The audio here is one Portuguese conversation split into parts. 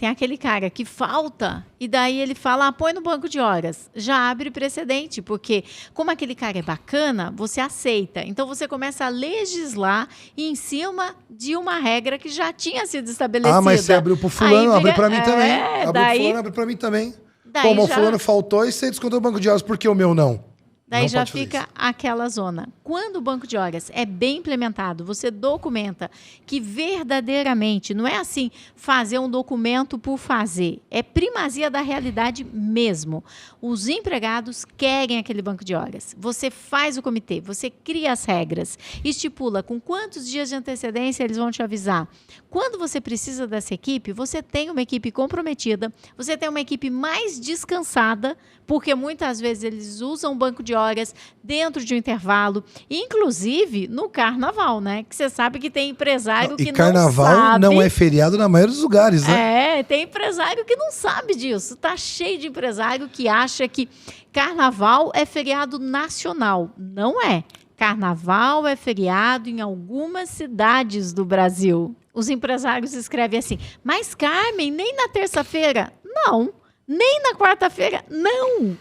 Tem aquele cara que falta e daí ele fala, põe no banco de horas. Já abre precedente, porque como aquele cara é bacana, você aceita. Então você começa a legislar em cima de uma regra que já tinha sido estabelecida. Mas você abriu pro fulano, abre pra mim também. Abre daí, pro fulano, abre pra mim também. Daí o fulano faltou e você descontou o banco de horas, por que o meu não? Daí não já fica aquela zona. Quando o banco de horas é bem implementado, você documenta que verdadeiramente, não é assim fazer um documento por fazer, é primazia da realidade mesmo. Os empregados querem aquele banco de horas. Você faz o comitê, você cria as regras, estipula com quantos dias de antecedência eles vão te avisar. Quando você precisa dessa equipe, você tem uma equipe comprometida, você tem uma equipe mais descansada, porque muitas vezes eles usam o banco de horas dentro de um intervalo, inclusive no carnaval, né? Que você sabe que tem empresário que não sabe. E carnaval não é feriado na maioria dos lugares, né? Tem empresário que não sabe disso. Tá cheio de empresário que acha que carnaval é feriado nacional. Não é. Carnaval é feriado em algumas cidades do Brasil. Os empresários escrevem assim, mas Carmen, nem na terça-feira? Não. Nem na quarta-feira? Não.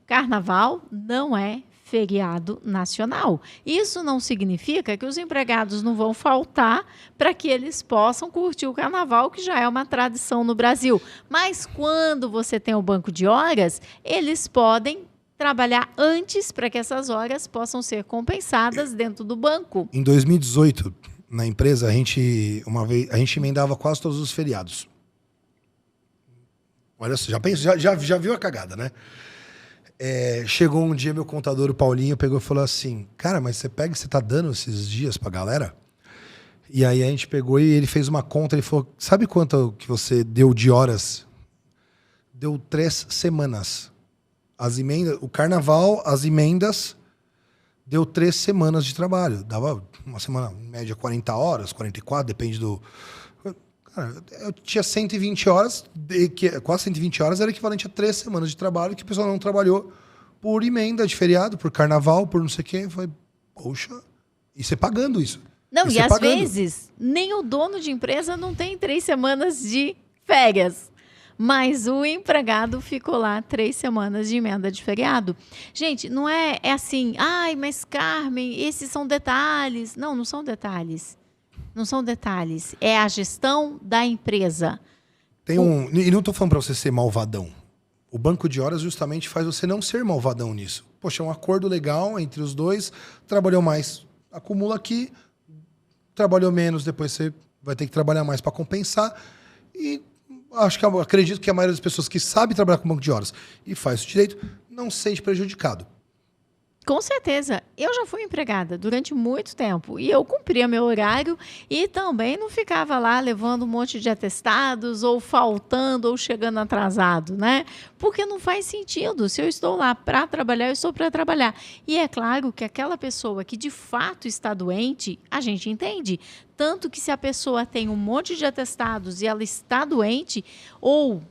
Carnaval não é feriado nacional. Isso não significa que os empregados não vão faltar para que eles possam curtir o carnaval, que já é uma tradição no Brasil. Mas quando você tem o banco de horas, eles podem trabalhar antes para que essas horas possam ser compensadas dentro do banco. Em 2018, na empresa, a gente emendava quase todos os feriados. Olha só, já viu a cagada, né? Chegou um dia, meu contador, o Paulinho, pegou e falou assim, cara, mas você tá dando esses dias pra galera? E aí a gente pegou e ele fez uma conta, ele falou, sabe quanto que você deu de horas? Deu 3 semanas. As emendas, o carnaval, as emendas, deu 3 semanas de trabalho. Dava uma semana, em média, 40 horas, 44, depende do... Cara, eu tinha 120 horas, quase 120 horas era equivalente a 3 semanas de trabalho que o pessoal não trabalhou por emenda de feriado, por carnaval, por não sei o quê. Eu falei, poxa, e você pagando isso. Não, e às vezes, nem o dono de empresa não tem 3 semanas de férias. Mas o empregado ficou lá 3 semanas de emenda de feriado. Gente, não é assim, mas Carmen, esses são detalhes. Não, não são detalhes. Não são detalhes. É a gestão da empresa. E não estou falando para você ser malvadão. O banco de horas justamente faz você não ser malvadão nisso. Poxa, é um acordo legal entre os dois. Trabalhou mais, acumula aqui. Trabalhou menos, depois você vai ter que trabalhar mais para compensar. E acredito que a maioria das pessoas que sabe trabalhar com banco de horas e faz isso direito, não se sente prejudicado. Com certeza. Eu já fui empregada durante muito tempo e eu cumpria meu horário e também não ficava lá levando um monte de atestados ou faltando ou chegando atrasado, né? Porque não faz sentido. Se eu estou lá para trabalhar, eu estou para trabalhar. E é claro que aquela pessoa que de fato está doente, a gente entende. Tanto que se a pessoa tem um monte de atestados e ela está doente ou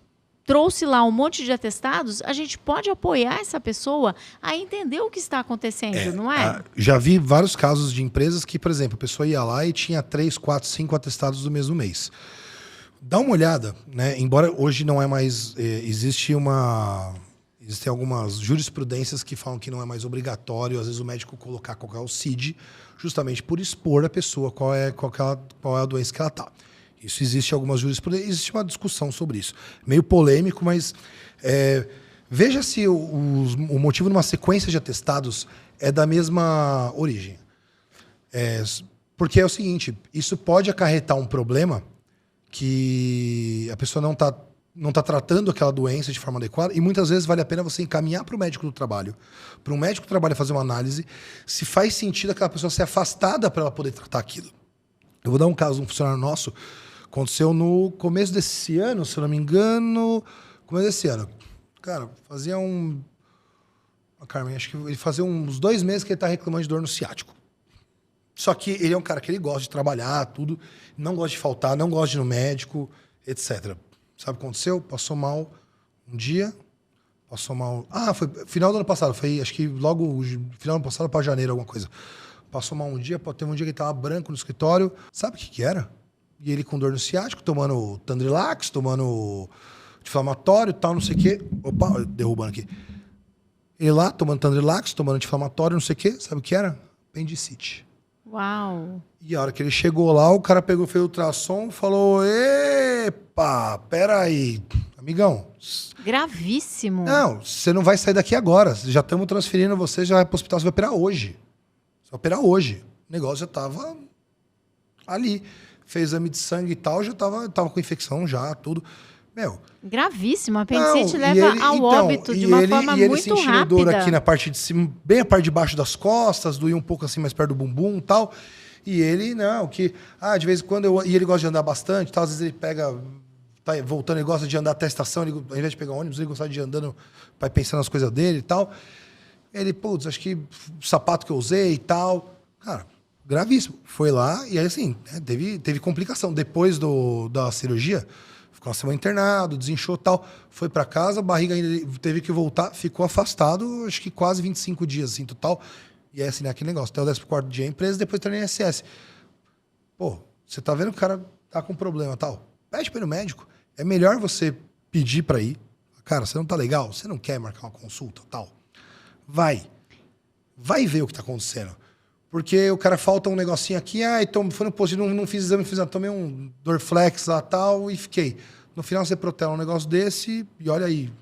trouxe lá um monte de atestados, a gente pode apoiar essa pessoa a entender o que está acontecendo, não é? Já vi vários casos de empresas que, por exemplo, a pessoa ia lá e tinha 3, 4, 5 atestados do mesmo mês. Dá uma olhada, né? Embora hoje não é mais... Existem algumas jurisprudências que falam que não é mais obrigatório, às vezes, o médico colocar qual é o CID, justamente por expor a pessoa qual é a doença que ela está. Isso existe algumas jurisprudências, existe uma discussão sobre isso. Meio polêmico, mas veja se o motivo de uma sequência de atestados é da mesma origem. Porque é o seguinte, isso pode acarretar um problema que a pessoa não tá tratando aquela doença de forma adequada e muitas vezes vale a pena você encaminhar para o médico do trabalho, para um médico do trabalho fazer uma análise, se faz sentido aquela pessoa ser afastada para ela poder tratar aquilo. Eu vou dar um caso de um funcionário nosso. Aconteceu no começo desse ano, se eu não me engano. Começo desse ano. Cara, fazia Carmen, acho que ele fazia uns 2 meses que ele tá reclamando de dor no ciático. Só que ele é um cara que ele gosta de trabalhar, tudo. Não gosta de faltar, não gosta de ir no médico, etc. Sabe o que aconteceu? Passou mal um dia. Passou mal... foi final do ano passado. Foi, acho que logo final do ano passado para janeiro, alguma coisa. Passou mal um dia, teve um dia que ele tava branco no escritório. Sabe o que era? E ele com dor no ciático, tomando Tandrilax, tomando anti-inflamatório e tal, não sei o quê. Opa, derrubando aqui. Ele lá, tomando Tandrilax, tomando anti-inflamatório, não sei o quê. Sabe o que era? Apendicite. Uau. E a hora que ele chegou lá, o cara pegou, fez o ultrassom, falou, epa, peraí, amigão. Gravíssimo. Não, você não vai sair daqui agora. Já estamos transferindo você, já vai pro hospital, você vai operar hoje. Você vai operar hoje. O negócio já tava ali. Fez exame de sangue e tal, já tava com infecção já, tudo. Meu. Gravíssimo. A apendicite leva ao óbito de uma forma muito sentindo rápida. Dor aqui na parte de cima, bem a parte de baixo das costas, doía um pouco assim mais perto do bumbum e tal. E ele, não, que... de vez em quando... E ele gosta de andar bastante, tal. Às vezes ele pega... Tá voltando, ele gosta de andar até a estação. Ele, ao invés de pegar ônibus, ele gosta de ir andando, vai pensando nas coisas dele e tal. Ele, putz, acho que o sapato que eu usei e tal. Cara, gravíssimo. Foi lá e aí, assim, né, teve complicação. Depois da cirurgia, ficou uma semana internado, desinchou e tal. Foi pra casa, a barriga ainda teve que voltar. Ficou afastado, acho que quase 25 dias, assim, total. E é assim, né, aquele negócio. Até o 14º dia a empresa, depois tá no INSS. Pô, você tá vendo que o cara tá com problema e tal. Pede para ir no médico. É melhor você pedir para ir. Cara, você não tá legal? Você não quer marcar uma consulta tal? Vai ver o que tá acontecendo. Porque o cara falta um negocinho aqui, então foi no posto, não fiz exame, tomei um Dorflex lá tal e fiquei. No final você protela um negócio desse e olha aí.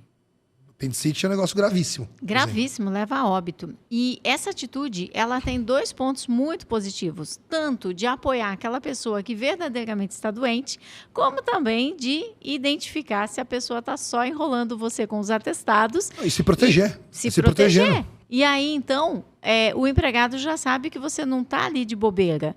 Apendicite é um negócio gravíssimo. Gravíssimo, leva a óbito. E essa atitude, ela tem 2 pontos muito positivos. Tanto de apoiar aquela pessoa que verdadeiramente está doente, como também de identificar se a pessoa está só enrolando você com os atestados. E se proteger. Se proteger. E aí, então, o empregado já sabe que você não está ali de bobeira.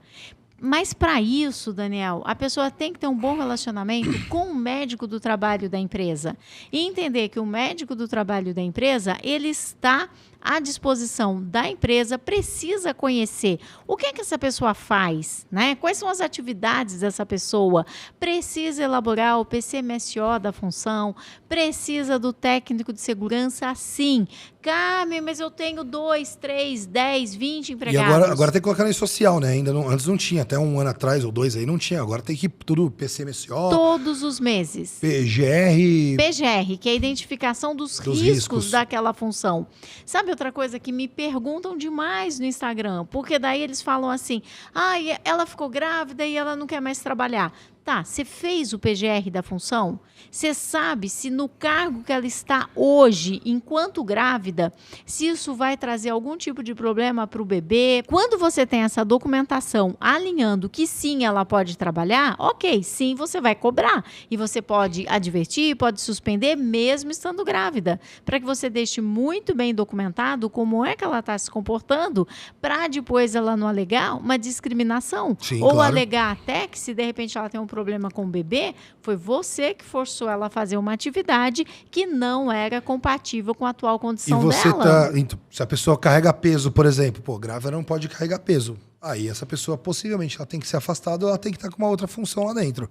Mas para isso, Daniel, a pessoa tem que ter um bom relacionamento com o médico do trabalho da empresa. E entender que o médico do trabalho da empresa, ele está à disposição da empresa, precisa conhecer o que é que essa pessoa faz, né? Quais são as atividades dessa pessoa, precisa elaborar o PCMSO da função, precisa do técnico de segurança, sim. Carmen, mas eu tenho 2, 3, 10, 20 empregados. E agora tem que colocar no social, né? Antes não tinha, até um ano atrás ou 2 aí não tinha. Agora tem que tudo PCMSO. Todos os meses. PGR, que é a identificação dos riscos daquela função. Sabe outra coisa que me perguntam demais no Instagram? Porque daí eles falam assim, ela ficou grávida e ela não quer mais trabalhar. Tá, você fez o PGR da função? Você sabe se no cargo que ela está hoje, enquanto grávida, se isso vai trazer algum tipo de problema para o bebê? Quando você tem essa documentação alinhando que sim, ela pode trabalhar, ok, sim, você vai cobrar. E você pode advertir, pode suspender, mesmo estando grávida. Para que você deixe muito bem documentado como é que ela está se comportando, para depois ela não alegar uma discriminação. Sim, ou claro. alegar até que se de repente ela tem um problema com o bebê, foi você que forçou ela a fazer uma atividade que não era compatível com a atual condição dela. Então, se a pessoa carrega peso, por exemplo, grávida não pode carregar peso. Aí essa pessoa possivelmente ela tem que ser afastada ou ela tem que estar com uma outra função lá dentro.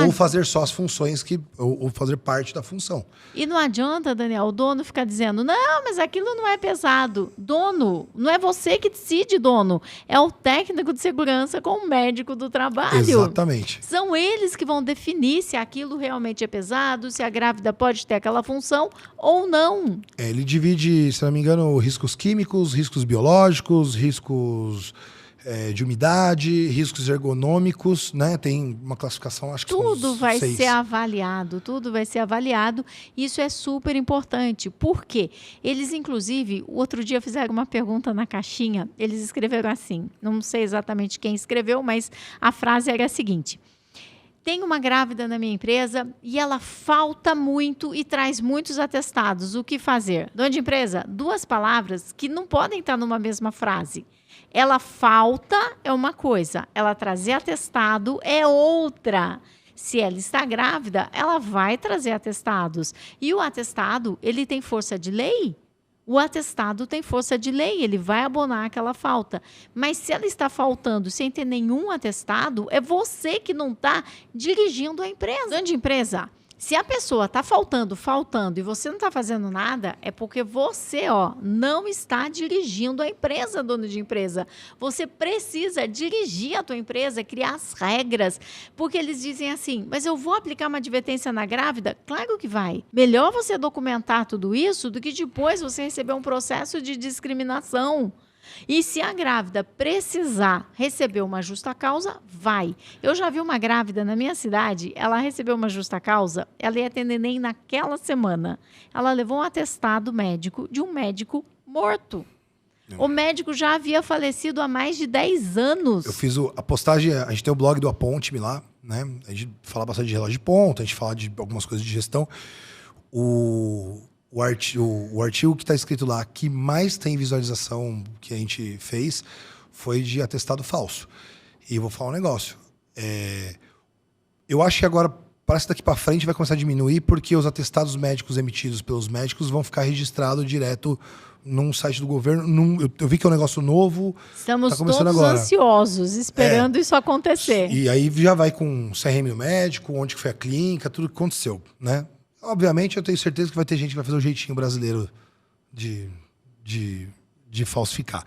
Ou fazer só as funções ou fazer parte da função. E não adianta, Daniel, o dono ficar dizendo, não, mas aquilo não é pesado. Dono, não é você que decide, dono. É o técnico de segurança com o médico do trabalho. Exatamente. São eles que vão definir se aquilo realmente é pesado, se a grávida pode ter aquela função ou não. Ele divide, se não me engano, riscos químicos, riscos biológicos, riscos de umidade, riscos ergonômicos, né? Tem uma classificação, acho que tudo vai 6. ser avaliado, tudo vai ser avaliado. Isso é super importante. Por quê? Eles, inclusive, outro dia fizeram uma pergunta na caixinha, eles escreveram assim, não sei exatamente quem escreveu, mas a frase era a seguinte: tem uma grávida na minha empresa e ela falta muito e traz muitos atestados. O que fazer? Dona de empresa, 2 palavras que não podem estar numa mesma frase. Ela falta é uma coisa, ela trazer atestado é outra. Se ela está grávida, ela vai trazer atestados. E o atestado, ele tem força de lei? O atestado tem força de lei, ele vai abonar aquela falta. Mas se ela está faltando sem ter nenhum atestado, é você que não está dirigindo a empresa. Dona de empresa, Se a pessoa está faltando e você não está fazendo nada, é porque você, não está dirigindo a empresa, dono de empresa. Você precisa dirigir a tua empresa, criar as regras, porque eles dizem assim, mas eu vou aplicar uma advertência na grávida? Claro que vai. Melhor você documentar tudo isso do que depois você receber um processo de discriminação. E se a grávida precisar receber uma justa causa, vai. Eu já vi uma grávida na minha cidade, ela recebeu uma justa causa, ela ia ter neném naquela semana. Ela levou um atestado médico de um médico morto. O médico já havia falecido há mais de 10 anos. Eu fiz a postagem, a gente tem o blog do Aponte-me lá, né? A gente fala bastante de relógio de ponta, a gente fala de algumas coisas de gestão. O artigo que está escrito lá, que mais tem visualização que a gente fez, foi de atestado falso. E eu vou falar um negócio. Eu acho que agora, parece que daqui para frente vai começar a diminuir, porque os atestados médicos emitidos pelos médicos vão ficar registrados direto num site do governo. Eu vi que é um negócio novo. Estamos tá todos agora. Ansiosos, esperando isso acontecer. E aí já vai com CRM do médico, onde que foi a clínica, tudo que aconteceu, né? Obviamente, eu tenho certeza que vai ter gente que vai fazer o jeitinho brasileiro de falsificar.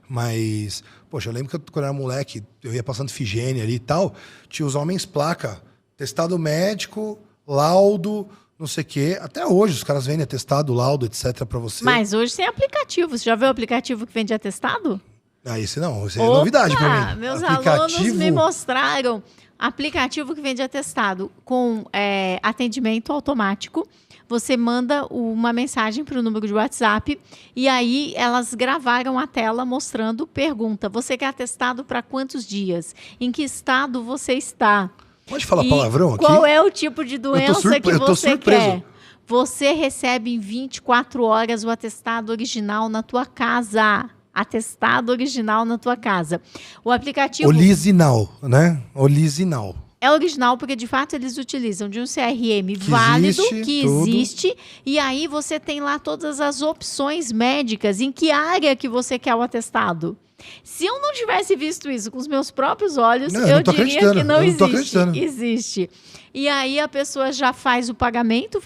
Mas, poxa, eu lembro que quando eu era moleque, eu ia passando Figênia ali e tal, tinha os homens placa, testado médico, laudo, não sei o quê. Até hoje os caras vendem atestado, laudo, etc. pra você. Mas hoje tem aplicativo. Você já viu o aplicativo que vende atestado? Esse não, esse é novidade pra mim. Meus alunos me mostraram aplicativo que vende atestado com atendimento automático. Você manda uma mensagem para o número de WhatsApp e aí elas gravaram a tela mostrando pergunta. Você quer atestado para quantos dias? Em que estado você está? Pode falar palavrão aqui? Qual é o tipo de doença que você quer? Você recebe em 24 horas o atestado original na tua casa. Atestado original na tua casa. O aplicativo... Olisinal, né? Olisinal. É original porque, de fato, eles utilizam de um CRM válido, que existe, e aí você tem lá todas as opções médicas, em que área que você quer o atestado. Se eu não tivesse visto isso com os meus próprios olhos, eu diria que não existe. Existe. E aí a pessoa já faz o pagamento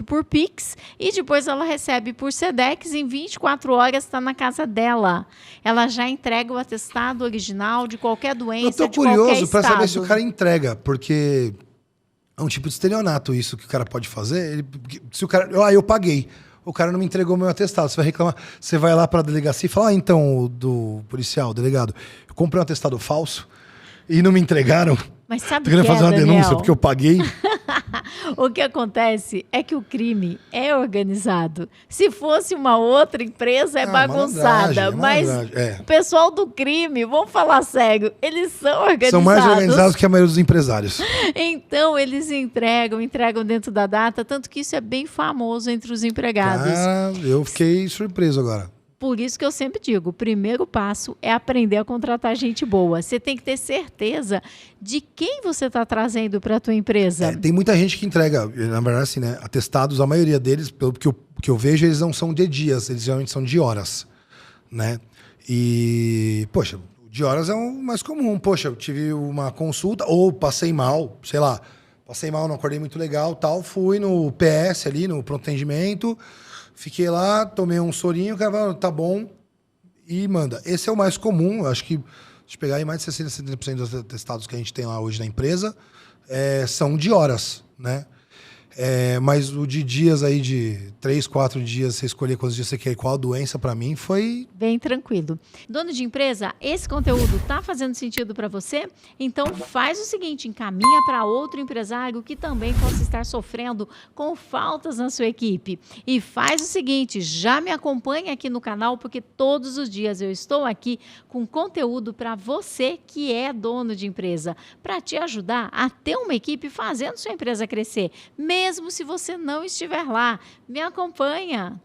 por Pix e depois ela recebe por Sedex, em 24 horas está na casa dela. Ela já entrega o atestado original de qualquer doença, de qualquer estado. Eu tô curioso para saber se o cara entrega, porque é um tipo de estelionato isso que o cara pode fazer. Se o cara, eu paguei. O cara não me entregou meu atestado. Você vai reclamar. Você vai lá para a delegacia e fala, então, do policial, delegado, eu comprei um atestado falso e não me entregaram. Mas sabe tô querendo fazer uma Daniel? denúncia porque eu paguei. O que acontece é que o crime é organizado. Se fosse uma outra empresa, é bagunçada. Mas o pessoal do crime, vamos falar sério, eles são organizados. São mais organizados que a maioria dos empresários. Então, eles entregam dentro da data, tanto que isso é bem famoso entre os empregados. Eu fiquei surpreso agora. Por isso que eu sempre digo, o primeiro passo é aprender a contratar gente boa. Você tem que ter certeza de quem você está trazendo para a tua empresa. Tem muita gente que entrega, na verdade, assim, né? Atestados, a maioria deles, pelo que eu vejo, eles não são de dias, eles geralmente são de horas, né? E, poxa, de horas é o mais comum. Poxa, eu tive uma consulta, ou passei mal, sei lá, não acordei muito legal, tal, fui no PS ali, no pronto atendimento. Fiquei lá, tomei um sorinho, o cara falou, tá bom, e manda. Esse é o mais comum, eu acho que, se pegar aí, mais de 60%, 70% dos atestados que a gente tem lá hoje na empresa, são de horas, né? Mas o de dias aí, de 3, 4 dias, você escolher quantos dias você quer e qual a doença, pra mim, foi... Bem tranquilo. Dono de empresa, esse conteúdo tá fazendo sentido para você? Então faz o seguinte, encaminha para outro empresário que também possa estar sofrendo com faltas na sua equipe. E faz o seguinte, já me acompanha aqui no canal, porque todos os dias eu estou aqui com conteúdo para você que é dono de empresa, para te ajudar a ter uma equipe fazendo sua empresa crescer, mesmo se você não estiver lá. Me acompanha!